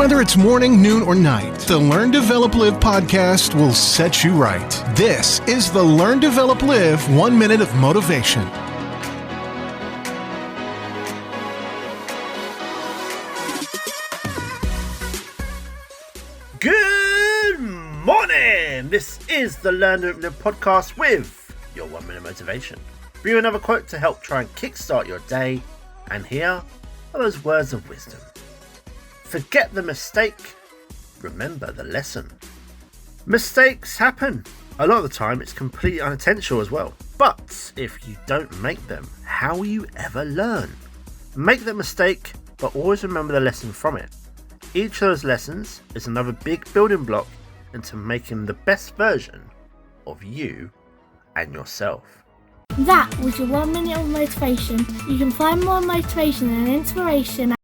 Whether it's morning, noon, or night, the Learn, Develop, Live podcast will set you right. This is the Learn, Develop, Live 1 Minute of Motivation. Good morning! This is the Learn, Develop, Live podcast with your 1 minute motivation. Bring you another quote to help try and kickstart your day. And here are those words of wisdom. Forget the mistake, remember the lesson. Mistakes happen. A lot of the time it's completely unintentional as well. But if you don't make them, how will you ever learn? Make the mistake, but always remember the lesson from it. Each of those lessons is another big building block into making the best version of you and yourself. That was your 1 minute of motivation. You can find more motivation and inspiration